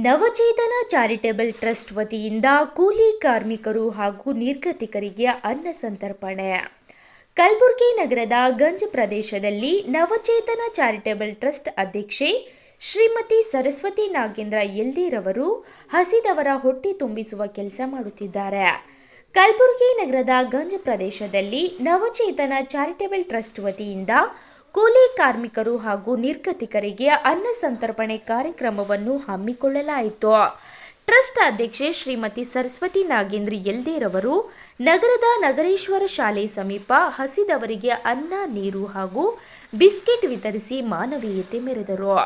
ನವಚೇತನ charitable trust ವತಿಯಿಂದ ಕೂಲಿ ಕಾರ್ಮಿಕರು ಹಾಗೂ ನಿರ್ಗತಿಕರಿಗೆ ಅನ್ನ ಸಂತರ್ಪಣೆ. ಕಲಬುರಗಿ ನಗರದ ಗಂಜ್ ಪ್ರದೇಶದಲ್ಲಿ ನವಚೇತನ ಚಾರಿಟೇಬಲ್ ಟ್ರಸ್ಟ್ ಅಧ್ಯಕ್ಷೆ ಶ್ರೀಮತಿ ಸರಸ್ವತಿ ನಾಗೇಂದ್ರ ಎಲ್ದೇರವರು ಹಸಿದವರ ಹೊಟ್ಟೆ ತುಂಬಿಸುವ ಕೆಲಸ ಮಾಡುತ್ತಿದ್ದಾರೆ. ಕಲಬುರಗಿ ನಗರದ ಗಂಜ್ ಪ್ರದೇಶದಲ್ಲಿ ನವಚೇತನ ಚಾರಿಟೇಬಲ್ ಟ್ರಸ್ಟ್ ವತಿಯಿಂದ ಕೂಲಿ ಕಾರ್ಮಿಕರು ಹಾಗೂ ನಿರ್ಗತಿಕರಿಗೆ ಅನ್ನ ಸಂತರ್ಪಣೆ ಕಾರ್ಯಕ್ರಮವನ್ನು ಹಮ್ಮಿಕೊಳ್ಳಲಾಯಿತು. ಟ್ರಸ್ಟ್ ಅಧ್ಯಕ್ಷೆ ಶ್ರೀಮತಿ ಸರಸ್ವತಿ ನಾಗೇಂದ್ರ ಎಲ್ದೇರವರು ನಗರದ ನಗರೇಶ್ವರ ಶಾಲೆ ಸಮೀಪ ಹಸಿದವರಿಗೆ ಅನ್ನ, ನೀರು ಹಾಗೂ ಬಿಸ್ಕೆಟ್ ವಿತರಿಸಿ ಮಾನವೀಯತೆ ಮೆರೆದರು.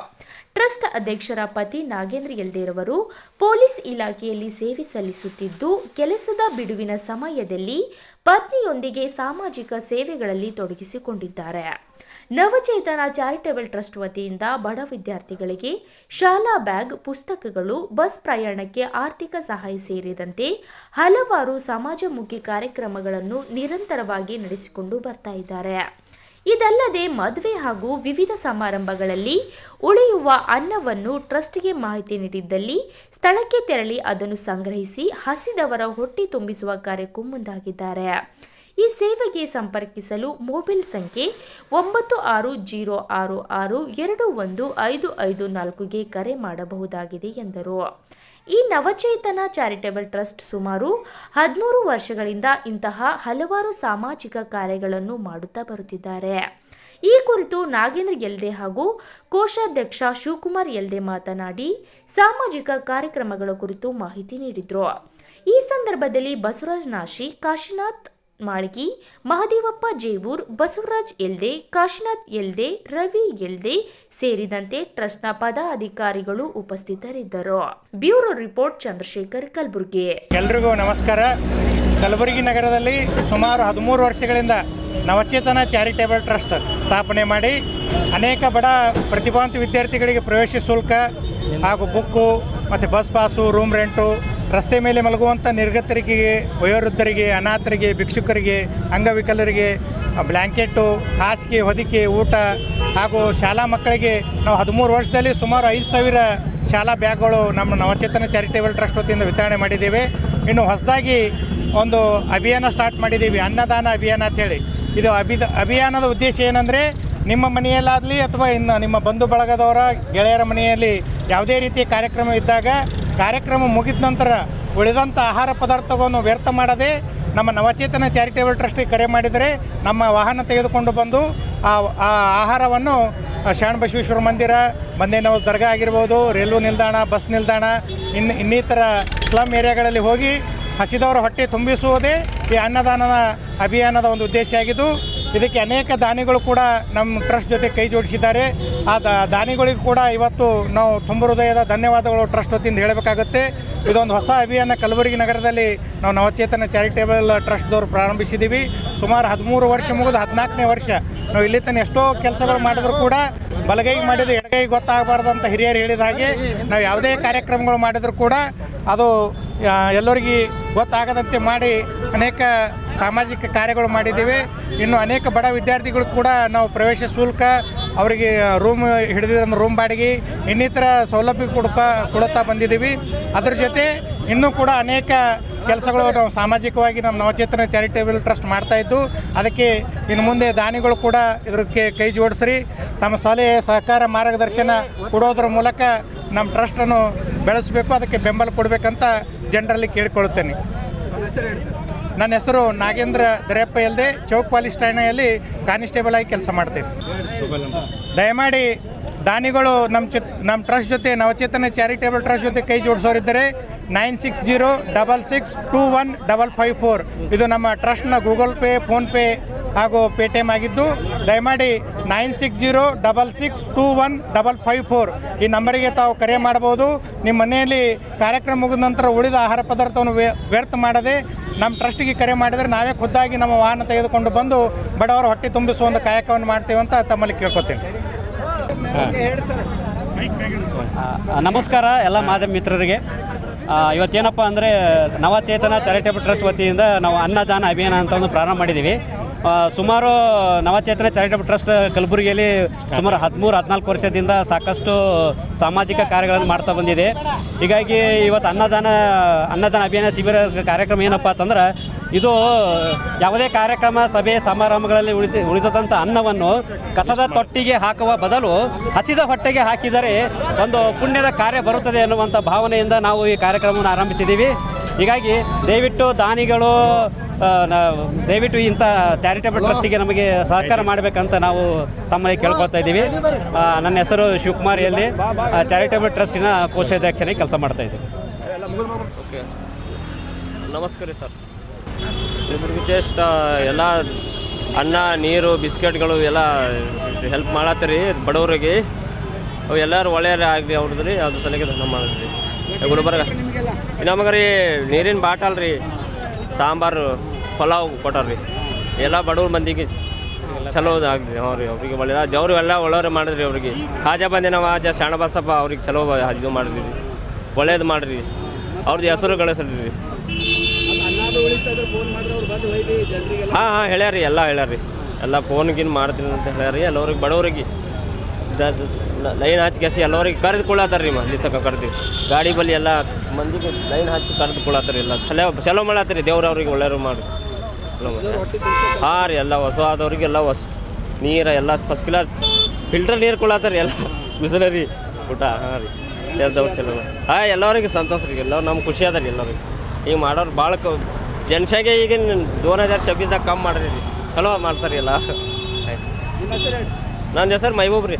ಟ್ರಸ್ಟ್ ಅಧ್ಯಕ್ಷರ ಪತಿ ನಾಗೇಂದ್ರ ಎಲ್ದೇರವರು ಪೊಲೀಸ್ ಇಲಾಖೆಯಲ್ಲಿ ಸೇವೆ ಸಲ್ಲಿಸುತ್ತಿದ್ದು, ಕೆಲಸದ ಬಿಡುವಿನ ಸಮಯದಲ್ಲಿ ಪತ್ನಿಯೊಂದಿಗೆ ಸಾಮಾಜಿಕ ಸೇವೆಗಳಲ್ಲಿ ತೊಡಗಿಸಿಕೊಂಡಿದ್ದಾರೆ. ನವಚೇತನ ಚಾರಿಟೇಬಲ್ ಟ್ರಸ್ಟ್ ವತಿಯಿಂದ ಬಡ ವಿದ್ಯಾರ್ಥಿಗಳಿಗೆ ಶಾಲಾ ಬ್ಯಾಗ್, ಪುಸ್ತಕಗಳು, ಬಸ್ ಪ್ರಯಾಣಕ್ಕೆ ಆರ್ಥಿಕ ಸಹಾಯ ಸೇರಿದಂತೆ ಹಲವಾರು ಸಮಾಜಮುಖಿ ಕಾರ್ಯಕ್ರಮಗಳನ್ನು ನಿರಂತರವಾಗಿ ನಡೆಸಿಕೊಂಡು ಬರ್ತಾ ಇದ್ದಾರೆ. ಇದಲ್ಲದೆ ಮದುವೆ ಹಾಗೂ ವಿವಿಧ ಸಮಾರಂಭಗಳಲ್ಲಿ ಉಳಿಯುವ ಅನ್ನವನ್ನು ಟ್ರಸ್ಟ್ಗೆ ಮಾಹಿತಿ ನೀಡಿದ್ದಲ್ಲಿ ಸ್ಥಳಕ್ಕೆ ತೆರಳಿ ಅದನ್ನು ಸಂಗ್ರಹಿಸಿ ಹಸಿದವರ ಹೊಟ್ಟೆ ತುಂಬಿಸುವ ಕಾರ್ಯಕ್ಕೂ ಮುಂದಾಗಿದ್ದಾರೆ. ಈ ಸೇವೆಗೆ ಸಂಪರ್ಕಿಸಲು ಮೊಬೈಲ್ ಸಂಖ್ಯೆ 9666215554ಗೆ ಕರೆ ಮಾಡಬಹುದಾಗಿದೆ ಎಂದರು. ಈ ನವಚೇತನ ಚಾರಿಟೇಬಲ್ ಟ್ರಸ್ಟ್ ಸುಮಾರು 13 ವರ್ಷಗಳಿಂದ ಇಂತಹ ಹಲವಾರು ಸಾಮಾಜಿಕ ಕಾರ್ಯಗಳನ್ನು ಮಾಡುತ್ತಾ ಬರುತ್ತಿದ್ದಾರೆ. ಈ ಕುರಿತು ನಾಗೇಂದ್ರ ಎಲ್ದೆ ಹಾಗೂ ಕೋಶಾಧ್ಯಕ್ಷ ಶಿವಕುಮಾರ್ ಎಲ್ದೆ ಮಾತನಾಡಿ ಸಾಮಾಜಿಕ ಕಾರ್ಯಕ್ರಮಗಳ ಕುರಿತು ಮಾಹಿತಿ ನೀಡಿದರು. ಈ ಸಂದರ್ಭದಲ್ಲಿ ಬಸವರಾಜ್ ನಾಶಿ, ಕಾಶಿನಾಥ್ ಮಾಳ್ಗಿ, ಮಹದೇವಪ್ಪ ಜೇವೂರ್, ಬಸವರಾಜ್ ಎಲ್ದೆ, ಕಾಶಿನಾಥ್ ಎಲ್ದೆ, ರವಿ ಎಲ್ದೆ ಸೇರಿದಂತೆ ಟ್ರಸ್ಟ್ನ ಪದಾಧಿಕಾರಿಗಳು ಉಪಸ್ಥಿತರಿದ್ದರು. Bureau report Chandrashekhar, Kalaburagi. ಎಲ್ರಿಗೂ ನಮಸ್ಕಾರ. ಕಲಬುರಗಿ ನಗರದಲ್ಲಿ ಸುಮಾರು 13 ವರ್ಷಗಳಿಂದ ನವಚೇತನ ಚಾರಿಟೇಬಲ್ ಟ್ರಸ್ಟ್ ಸ್ಥಾಪನೆ ಮಾಡಿ ಅನೇಕ ಬಡ ಪ್ರತಿಭಾವಂತ ವಿದ್ಯಾರ್ಥಿಗಳಿಗೆ ಪ್ರವೇಶ ಶುಲ್ಕ ಹಾಗೂ ಬುಕ್ಕು ಮತ್ತು ಬಸ್ ಪಾಸು, ರೂಮ್ ರೆಂಟು, ರಸ್ತೆ ಮೇಲೆ ಮಲಗುವಂಥ ನಿರ್ಗತರಿಗೆ, ವಯೋವೃದ್ಧರಿಗೆ, ಅನಾಥರಿಗೆ, ಭಿಕ್ಷುಕರಿಗೆ, ಅಂಗವಿಕಲರಿಗೆ ಬ್ಲ್ಯಾಂಕೆಟ್ಟು, ಹಾಸಿಗೆ, ಹೊದಿಕೆ, ಊಟ ಹಾಗೂ ಶಾಲಾ ಮಕ್ಕಳಿಗೆ ನಾವು 13 ವರ್ಷದಲ್ಲಿ ಸುಮಾರು 5,000 ಶಾಲಾ ಬ್ಯಾಗ್ಗಳು ನಮ್ಮ ನವಚೇತನ ಚಾರಿಟೇಬಲ್ ಟ್ರಸ್ಟ್ ವತಿಯಿಂದ ವಿತರಣೆ ಮಾಡಿದ್ದೇವೆ. ಇನ್ನು ಹೊಸದಾಗಿ ಒಂದು ಅಭಿಯಾನ ಸ್ಟಾರ್ಟ್ ಮಾಡಿದ್ದೀವಿ, ಅನ್ನದಾನ ಅಭಿಯಾನ ಅಂಥೇಳಿ. ಇದು ಅಭಿಯಾನದ ಉದ್ದೇಶ ಏನಂದರೆ, ನಿಮ್ಮ ಮನೆಯಲ್ಲಾಗಲಿ ಅಥವಾ ಇನ್ನು ನಿಮ್ಮ ಬಂಧು ಬಳಗದವರ ಗೆಳೆಯರ ಮನೆಯಲ್ಲಿ ಯಾವುದೇ ರೀತಿಯ ಕಾರ್ಯಕ್ರಮ ಇದ್ದಾಗ ಕಾರ್ಯಕ್ರಮ ಮುಗಿದ ನಂತರ ಉಳಿದಂಥ ಆಹಾರ ಪದಾರ್ಥವನ್ನು ವ್ಯರ್ಥ ಮಾಡದೆ ನಮ್ಮ ನವಚೇತನ ಚಾರಿಟೇಬಲ್ ಟ್ರಸ್ಟಿಗೆ ಕರೆ ಮಾಡಿದರೆ ನಮ್ಮ ವಾಹನ ತೆಗೆದುಕೊಂಡು ಬಂದು ಆ ಆಹಾರವನ್ನು ಶರಣ ಬಸವೇಶ್ವರ ಮಂದಿರ, ಬಂದೇ ನವಾಜ್ ದರ್ಗಾ ಆಗಿರ್ಬೋದು, ರೈಲ್ವೆ ನಿಲ್ದಾಣ, ಬಸ್ ನಿಲ್ದಾಣ, ಇನ್ನಿತರ ಸ್ಲಮ್ ಏರಿಯಾಗಳಲ್ಲಿ ಹೋಗಿ ಹಸಿದವರ ಹೊಟ್ಟೆ ತುಂಬಿಸುವುದೇ ಈ ಅನ್ನದಾನದ ಅಭಿಯಾನದ ಒಂದು ಉದ್ದೇಶ ಆಗಿದ್ದು, ಇದಕ್ಕೆ ಅನೇಕ ದಾನಿಗಳು ಕೂಡ ನಮ್ಮ ಟ್ರಸ್ಟ್ ಜೊತೆ ಕೈ ಜೋಡಿಸಿದ್ದಾರೆ. ಆ ದಾನಿಗಳಿಗೂ ಕೂಡ ಇವತ್ತು ನಾವು ತುಂಬ ಹೃದಯದ ಧನ್ಯವಾದಗಳು ಟ್ರಸ್ಟ್ ವತಿಯಿಂದ ಹೇಳಬೇಕಾಗುತ್ತೆ. ಇದೊಂದು ಹೊಸ ಅಭಿಯಾನ ಕಲಬುರಗಿ ನಗರದಲ್ಲಿ ನಾವು ನವಚೇತನ ಚಾರಿಟೇಬಲ್ ಟ್ರಸ್ಟ್ದವರು ಪ್ರಾರಂಭಿಸಿದ್ದೀವಿ. ಸುಮಾರು 13 ವರ್ಷ ಮುಗಿದು 14ನೇ ವರ್ಷ. ನಾವು ಇಲ್ಲಿ ತನಕ ಎಷ್ಟೋ ಕೆಲಸಗಳು ಮಾಡಿದರೂ ಕೂಡ ಬಲಗೈಗೆ ಮಾಡಿದ್ದು ಎಡಗೈಗೆ ಗೊತ್ತಾಗಬಾರ್ದಂತ ಹಿರಿಯರು ಹೇಳಿದ ಹಾಗೆ ನಾವು ಯಾವುದೇ ಕಾರ್ಯಕ್ರಮಗಳು ಮಾಡಿದರೂ ಕೂಡ ಅದು ಎಲ್ಲರಿಗೆ ಗೊತ್ತಾಗದಂತೆ ಮಾಡಿ ಅನೇಕ ಸಾಮಾಜಿಕ ಕಾರ್ಯಗಳು ಮಾಡಿದ್ದೀವಿ. ಇನ್ನು ಅನೇಕ ಬಡ ವಿದ್ಯಾರ್ಥಿಗಳು ಕೂಡ ನಾವು ಪ್ರವೇಶ ಶುಲ್ಕ, ಅವರಿಗೆ ರೂಮ್ ಹಿಡಿದಿರೋ ರೂಮ್ ಬಾಡಿಗೆ, ಇನ್ನಿತರ ಸೌಲಭ್ಯ ಕೊಡುತ್ತಾ ಬಂದಿದ್ದೀವಿ. ಅದರ ಜೊತೆ ಇನ್ನೂ ಕೂಡ ಅನೇಕ ಕೆಲಸಗಳು ನಾವು ಸಾಮಾಜಿಕವಾಗಿ ನಮ್ಮ ನವಚೇತನ ಚಾರಿಟೇಬಲ್ ಟ್ರಸ್ಟ್ ಮಾಡ್ತಾಯಿದ್ದು, ಅದಕ್ಕೆ ಇನ್ನು ಮುಂದೆ ದಾನಿಗಳು ಕೂಡ ಇದಕ್ಕೆ ಕೈ ಜೋಡಿಸ್ರಿ, ತಮ್ಮ ಸಲಹೆ, ಸಹಕಾರ, ಮಾರ್ಗದರ್ಶನ ಕೊಡೋದ್ರ ಮೂಲಕ ನಮ್ಮ ಟ್ರಸ್ಟನ್ನು ಬೆಳೆಸಬೇಕು, ಅದಕ್ಕೆ ಬೆಂಬಲ ಕೊಡಬೇಕಂತ ಜನರಲ್ಲಿ ಕೇಳಿಕೊಳ್ಳುತ್ತೇನೆ. ನನ್ನ ಹೆಸರು ನಾಗೇಂದ್ರ ದರೆಯಪ್ಪ ಎಲ್ದೆ, ಚೌಕ್ ಪಾಲಿಸ್ ಠಾಣೆಯಲ್ಲಿ ಕಾನಿಸ್ಟೇಬಲ್ ಆಗಿ ಕೆಲಸ ಮಾಡ್ತೇನೆ. ದಯಮಾಡಿ ದಾನಿಗಳು ನಮ್ಮ ಟ್ರಸ್ಟ್ ಜೊತೆ, ನವಚೇತನ ಚಾರಿಟೇಬಲ್ ಟ್ರಸ್ಟ್ ಜೊತೆ ಕೈ ಜೋಡಿಸೋರಿದ್ದರೆ 9606215554 ಇದು ನಮ್ಮ ಟ್ರಸ್ಟ್ನ ಗೂಗಲ್ ಪೇ, ಫೋನ್ಪೇ ಹಾಗೂ ಪೇಟಿಎಮ್ ಆಗಿದ್ದು, ದಯಮಾಡಿ 9606215554 ಈ ನಂಬರಿಗೆ ತಾವು ಕರೆ ಮಾಡಬಹುದು. ನಿಮ್ಮ ಮನೆಯಲ್ಲಿ ಕಾರ್ಯಕ್ರಮ ಮುಗಿದ ನಂತರ ಉಳಿದ ಆಹಾರ ಪದಾರ್ಥವನ್ನು ವ್ಯರ್ಥ ಮಾಡದೆ ನಮ್ಮ ಟ್ರಸ್ಟಿಗೆ ಕರೆ ಮಾಡಿದರೆ ನಾವೇ ಖುದ್ದಾಗಿ ನಮ್ಮ ವಾಹನ ತೆಗೆದುಕೊಂಡು ಬಂದು ಬಡವರ ಹೊಟ್ಟೆ ತುಂಬಿಸುವ ಒಂದು ಕಾಯಕವನ್ನು ಮಾಡ್ತೀವಿ ಅಂತ ತಮ್ಮಲ್ಲಿ ಕೇಳ್ಕೊತೇನೆ. ನಮಸ್ಕಾರ ಎಲ್ಲ ಮಾಧ್ಯಮ ಮಿತ್ರರಿಗೆ. ಇವತ್ತೇನಪ್ಪ ಅಂದರೆ ನವಚೇತನ ಚಾರಿಟೇಬಲ್ ಟ್ರಸ್ಟ್ ವತಿಯಿಂದ ನಾವು ಅನ್ನದಾನ ಅಭಿಯಾನ ಅಂತ ಒಂದು ಪ್ರಾರಂಭ ಮಾಡಿದ್ದೀವಿ. ಸುಮಾರು ನವಚೇತನ ಚಾರಿಟಬಲ್ ಟ್ರಸ್ಟ್ ಕಲಬುರಗಿಯಲ್ಲಿ ಸುಮಾರು 13-14 ವರ್ಷದಿಂದ ಸಾಕಷ್ಟು ಸಾಮಾಜಿಕ ಕಾರ್ಯಗಳನ್ನು ಮಾಡ್ತಾ ಬಂದಿದೆ. ಹೀಗಾಗಿ ಇವತ್ತು ಅನ್ನದಾನ ಅಭಿಯಾನ ಶಿಬಿರ ಕಾರ್ಯಕ್ರಮ ಏನಪ್ಪ ಅಂತಂದ್ರೆ, ಇದು ಯಾವುದೇ ಕಾರ್ಯಕ್ರಮ ಸಭೆ ಸಮಾರಂಭಗಳಲ್ಲಿ ಉಳಿದಂಥ ಅನ್ನವನ್ನು ಕಸದ ತೊಟ್ಟಿಗೆ ಹಾಕುವ ಬದಲು ಹಸಿದ ಹೊಟ್ಟೆಗೆ ಹಾಕಿದರೆ ಒಂದು ಪುಣ್ಯದ ಕಾರ್ಯ ಬರುತ್ತದೆ ಎನ್ನುವಂಥ ಭಾವನೆಯಿಂದ ನಾವು ಈ ಕಾರ್ಯಕ್ರಮವನ್ನು ಆರಂಭಿಸಿದ್ದೀವಿ. ಹೀಗಾಗಿ ದಯವಿಟ್ಟು ದಾನಿಗಳು ದಯವಿಟ್ಟು ಇಂಥ ಚಾರಿಟಬಲ್ ಟ್ರಸ್ಟಿಗೆ ನಮಗೆ ಸಹಕಾರ ಮಾಡಬೇಕಂತ ನಾವು ತಮ್ಮಲ್ಲಿ ಕೇಳ್ಕೊಳ್ತಾ ಇದ್ದೀವಿ. ನನ್ನ ಹೆಸರು ಶಿವಕುಮಾರ್ ಎಲ್ಲಿ, ಚಾರಿಟಬಲ್ ಟ್ರಸ್ಟಿನ ಕೋಶಾಧ್ಯಕ್ಷನಾಗಿ ಕೆಲಸ ಮಾಡ್ತಾ ಇದ್ದೀವಿ. ಓಕೆ, ನಮಸ್ಕಾರ ರೀ ಸರ್. ಇವ್ರಿಗೆ ಜಸ್ಟ್ ಎಲ್ಲ ಅನ್ನ ನೀರು ಬಿಸ್ಕೆಟ್ಗಳು ಎಲ್ಲ ಹೆಲ್ಪ್ ಮಾಡತ್ತೀರಿ ಬಡವರಿಗೆ. ಅವು ಎಲ್ಲರೂ ಒಳ್ಳೆಯವ್ರು ಆಗಲಿ ಅವ್ರದ್ದು ರೀ. ಅದು ಸಲಿಗೆ ನಮ್ಮ ಮಾಡಿದ್ರಿ ಗುಲ್ಬರ್ಗ. ನಮಗೆ ರೀ ನೀರಿನ ಬಾಟಲ್ ರೀ, ಸಾಂಬಾರು ಪಲಾವ್ ಕೊಟ್ಟಾರ್ರಿ. ಎಲ್ಲ ಬಡವ್ರ ಮಂದಿಗೆ ಚಲೋ ಆಗಲಿ. ಅವ್ರಿ ಅವ್ರಿಗೆ ಒಳ್ಳೆ ದೇವ್ರು ಎಲ್ಲ ಒಳ್ಳೆಯವ್ರು ಮಾಡಿದ್ರಿ. ಅವ್ರಿಗೆ ಖಾಜಾ ಬಂದಿನವ ಶಾಣ ಬಸಪ್ಪ ಅವ್ರಿಗೆ ಚಲೋ ಇದು ಮಾಡಿದ್ರಿ, ಒಳ್ಳೇದು ಮಾಡಿರಿ. ಅವ್ರದ್ದು ಹೆಸರು ಗಳಿಸ್ರಿ. ಹಾಂ ಹೇಳ್ಯಾರಿ, ಎಲ್ಲ ಹೇಳ್ಯಾರಿ. ಎಲ್ಲ ಫೋನ್ಗಿನ್ ಮಾಡ್ತೀನಿ ಅಂತ ಹೇಳ್ಯಾರಿ. ಎಲ್ಲವ್ರಿಗೆ ಬಡವ್ರಿಗೆ ಲೈನ್ ಹಚ್ಚಿ ಕೆಸಿ ಎಲ್ಲವ್ರಿಗೆ ಕರೆದುಕೊಳ್ಳತ್ತಾರ ರೀ. ಅಲ್ಲಿ ತನಕ ಕರೆದಿವಿ ಗಾಡಿ ಬಲ್ಲಿ ಎಲ್ಲ ಮಂದಿಗೆ ಲೈನ್ ಹಚ್ಚಿ ಕರೆದುಕೊಳ್ಳತ್ತಾರ. ಎಲ್ಲ ಚಲೋ ಮಾಡತ್ತೀರಿ. ದೇವ್ರು ಅವ್ರಿಗೆ ಒಳ್ಳೆಯವ್ರು ಮಾಡಿ ಚಲೋ ಮಾಡಿ. ಹಾಂ ರೀ, ಎಲ್ಲ ಹೊಸ ಆದವ್ರಿಗೆಲ್ಲ ನೀರು ಎಲ್ಲ ಫಸ್ಟ್ ಕ್ಲಾಸ್ ಫಿಲ್ಟರ್ ನೀರು ಕೊಡತ್ತಾರ. ಎಲ್ಲ ಬಿಸಿಲರಿ ಊಟ. ಹಾಂ ರೀ, ಎಲ್ಲದವ್ರು ಚಲೋ. ಹಾಂ, ಎಲ್ಲರಿಗೆ ಸಂತೋಷ ರೀ. ಎಲ್ಲರೂ ನಮ್ಗೆ ಖುಷಿ ಅದ ರೀ. ಎಲ್ಲರಿಗೆ ಈಗ ಮಾಡೋರು ಭಾಳ ಜನಸಂಖ್ಯೆ ಈಗ 2026ದಾಗ ಕಮ್ಮಿ ಮಾಡ್ರಿ. ಚಲೋ ಮಾಡ್ತಾರೆ ಎಲ್ಲ. ಆಯ್ತು, ನನ್ನ ಹೆಸರು ಮೈಬೂಬ್ ರೀ.